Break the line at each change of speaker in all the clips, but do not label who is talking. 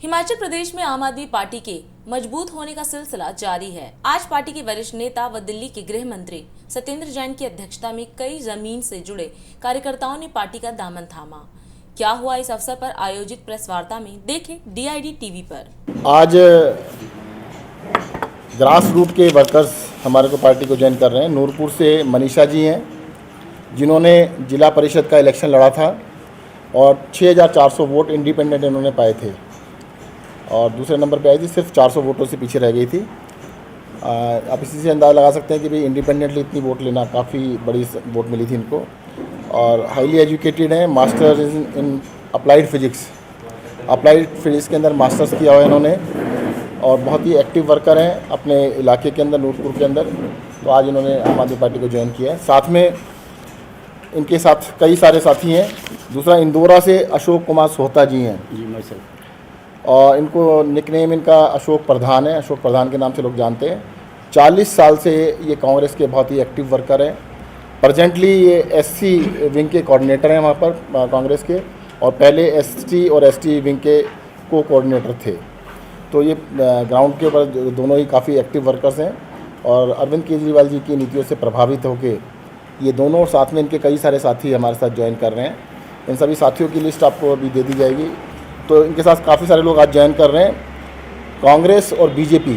हिमाचल प्रदेश में आम आदमी पार्टी के मजबूत होने का सिलसिला जारी है। आज पार्टी के वरिष्ठ नेता व दिल्ली के गृह मंत्री सत्येंद्र जैन की अध्यक्षता में कई जमीन से जुड़े कार्यकर्ताओं ने पार्टी का दामन थामा। क्या हुआ इस अवसर पर आयोजित प्रेस वार्ता में, देखें DID टीवी पर।
आज ग्रास रूट के वर्कर्स हमारे को पार्टी को ज्वाइन कर रहे हैं। नूरपुर से मनीषा जी हैं, जिन्होंने जिला परिषद का इलेक्शन लड़ा था और 6400 वोट इंडिपेंडेंट इन्होंने पाए थे और दूसरे नंबर पे आई थी, सिर्फ 400 वोटों से पीछे रह गई थी। आप इसी से अंदाज़ा लगा सकते हैं कि भाई इंडिपेंडेंटली इतनी वोट लेना, काफ़ी बड़ी वोट मिली थी इनको। और हाईली एजुकेटेड हैं, मास्टर इन अप्लाइड फिजिक्स के अंदर मास्टर्स किया हुआ है इन्होंने और बहुत ही एक्टिव वर्कर हैं अपने इलाके के अंदर, नूरपुर के अंदर। तो आज इन्होंने आम आदमी पार्टी को ज्वाइन किया है। साथ में इनके साथ कई सारे साथी हैं। दूसरा, इंदौरा से अशोक कुमार सोहता जी हैं
जी, मैं सर।
और इनको निकनेम इनका अशोक प्रधान है, अशोक प्रधान के नाम से लोग जानते हैं। 40 साल से ये कांग्रेस के बहुत ही एक्टिव वर्कर हैं। प्रेजेंटली ये SC विंग के कोऑर्डिनेटर हैं वहाँ पर कांग्रेस के, और पहले ST और ST विंग के को कोऑर्डिनेटर थे। तो ये ग्राउंड के ऊपर दोनों ही काफ़ी एक्टिव वर्कर्स हैं और अरविंद केजरीवाल जी की नीतियों से प्रभावित होकर ये दोनों, साथ में इनके कई सारे साथी हमारे साथ ज्वाइन कर रहे हैं। इन सभी साथियों की लिस्ट आपको अभी दे दी जाएगी। तो इनके साथ काफ़ी सारे लोग आज ज्वाइन कर रहे हैं। कांग्रेस और BJP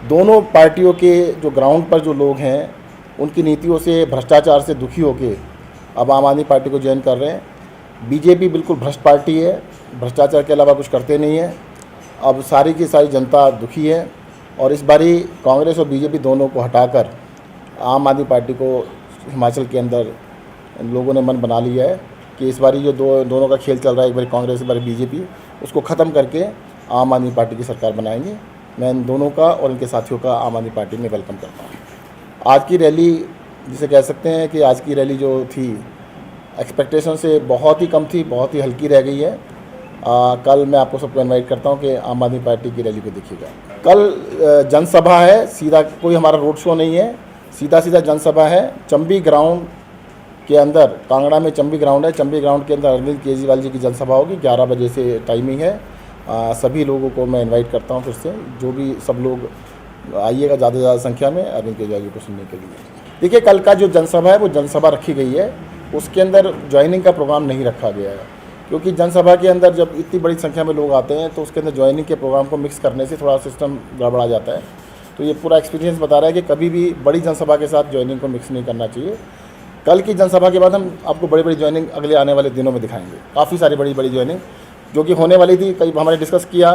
दोनों पार्टियों के जो ग्राउंड पर जो लोग हैं, उनकी नीतियों से, भ्रष्टाचार से दुखी होकर अब आम आदमी पार्टी को ज्वाइन कर रहे हैं। BJP बिल्कुल भ्रष्ट पार्टी है, भ्रष्टाचार के अलावा कुछ करते नहीं है। अब सारी की सारी जनता दुखी है और इस बारी कांग्रेस और BJP दोनों को हटाकर आम आदमी पार्टी को हिमाचल के अंदर लोगों ने मन बना लिया है कि इस बारी जो दोनों का खेल चल रहा है, एक बारी कांग्रेस, एक बारी BJP, उसको ख़त्म करके आम आदमी पार्टी की सरकार बनाएंगे। मैं इन दोनों का और इनके साथियों का आम आदमी पार्टी में वेलकम करता हूँ। आज की रैली, जिसे कह सकते हैं कि आज की रैली जो थी, एक्सपेक्टेशन से बहुत ही कम थी, बहुत ही हल्की रह गई है। कल मैं आपको सबको इनवाइट करता हूँ कि आम आदमी पार्टी की रैली को देखिएगा। कल जनसभा है, सीधा कोई हमारा रोड शो नहीं है, सीधा जनसभा है चंबी ग्राउंड के अंदर। कांगड़ा में चंबी ग्राउंड है, चंबी ग्राउंड के अंदर अरविंद केजरीवाल जी की जनसभा होगी। 11 बजे से टाइमिंग है। सभी लोगों को मैं इनवाइट करता हूं फिर से, जो भी सब लोग आइएगा ज़्यादा से ज़्यादा संख्या में अरविंद केजरीवाल जी को सुनने के लिए। देखिए, कल का जो जनसभा है वो जनसभा रखी गई है, उसके अंदर ज्वाइनिंग का प्रोग्राम नहीं रखा गया है, क्योंकि जनसभा के अंदर जब इतनी बड़ी संख्या में लोग आते हैं तो उसके अंदर ज्वाइनिंग के प्रोग्राम को मिक्स करने से थोड़ा सिस्टम गड़बड़ा जाता है। तो ये पूरा एक्सपीरियंस बता रहा है कि कभी भी बड़ी जनसभा के साथ ज्वाइनिंग को मिक्स नहीं करना चाहिए। कल की जनसभा के बाद हम आपको बड़ी बड़ी ज्वाइनिंग अगले आने वाले दिनों में दिखाएंगे। काफ़ी सारी बड़ी बड़ी ज्वाइनिंग जो कि होने वाली थी, कई हमारे डिस्कस किया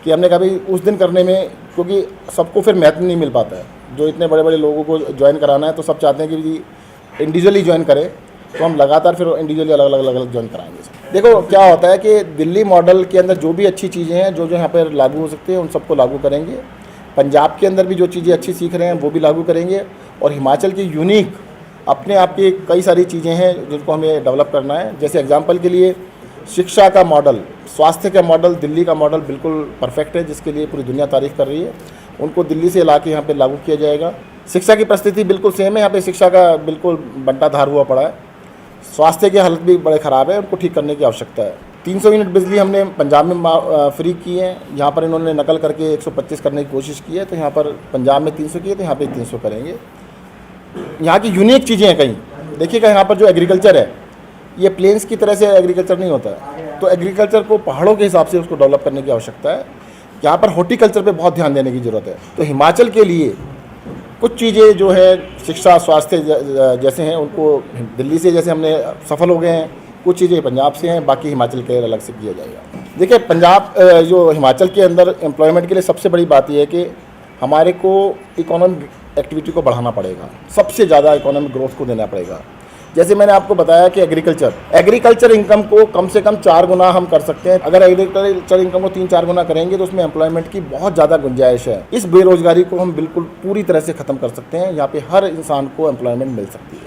कि हमने कहा भाई उस दिन करने में, क्योंकि सबको फिर महत्व नहीं मिल पाता है। जो इतने बड़े बड़े लोगों को ज्वाइन कराना है तो सब चाहते हैं कि इंडिविजुअली ज्वाइन करें, तो हम लगातार फिर इंडिविजुअली अलग अलग ज्वाइन कराएंगे। देखो क्या होता है कि दिल्ली मॉडल के अंदर जो भी अच्छी चीज़ें हैं, जो यहाँ पर लागू हो सकती है, उन सबको लागू करेंगे। पंजाब के अंदर भी जो चीज़ें अच्छी सीख रहे हैं वो भी लागू करेंगे। और हिमाचल की यूनिक अपने आप की कई सारी चीज़ें हैं जिनको हमें डेवलप करना है। जैसे एग्जांपल के लिए शिक्षा का मॉडल, स्वास्थ्य का मॉडल, दिल्ली का मॉडल बिल्कुल परफेक्ट है, जिसके लिए पूरी दुनिया तारीफ़ कर रही है। उनको दिल्ली से ला के यहाँ पर लागू किया जाएगा। शिक्षा की परिस्थिति बिल्कुल सेम है, यहाँ पर शिक्षा का बिल्कुल बंटाधार हुआ पड़ा है। स्वास्थ्य की हालत भी बड़े ख़राब है, उनको ठीक करने की आवश्यकता है। 300 यूनिट बिजली हमने पंजाब में फ्री की है। यहाँ पर इन्होंने नकल करके 125 करने की कोशिश की है, तो यहाँ पर पंजाब में 300 की है, तो यहाँ पे 300 करेंगे। यहाँ की यूनिक चीज़ें हैं कहीं। देखिएगा, यहाँ पर जो एग्रीकल्चर है, ये प्लेन्स की तरह से एग्रीकल्चर नहीं होता है, तो एग्रीकल्चर को पहाड़ों के हिसाब से उसको डेवलप करने की आवश्यकता है। यहाँ पर हॉर्टिकल्चर पे बहुत ध्यान देने की ज़रूरत है। तो हिमाचल के लिए कुछ चीज़ें जो है शिक्षा, स्वास्थ्य जैसे हैं, उनको दिल्ली से जैसे हमने सफल हो गए हैं, कुछ चीज़ें पंजाब से हैं, बाकी हिमाचल के अलग से किया जाएगा। देखिए, पंजाब जो हिमाचल के अंदर एम्प्लॉयमेंट के लिए सबसे बड़ी बात यह है कि हमारे को इकोनॉमिक एक्टिविटी को बढ़ाना पड़ेगा, सबसे ज़्यादा इकोनॉमिक ग्रोथ को देना पड़ेगा। जैसे मैंने आपको बताया कि एग्रीकल्चर इनकम को कम से कम 4 गुना हम कर सकते हैं। अगर एग्रीकल्चर इनकम को 3-4 गुना करेंगे तो उसमें एम्प्लॉयमेंट की बहुत ज़्यादा गुंजाइश है। इस बेरोजगारी को हम बिल्कुल पूरी तरह से ख़त्म कर सकते हैं। यहाँ पे हर इंसान को एम्प्लॉयमेंट मिल सकती है।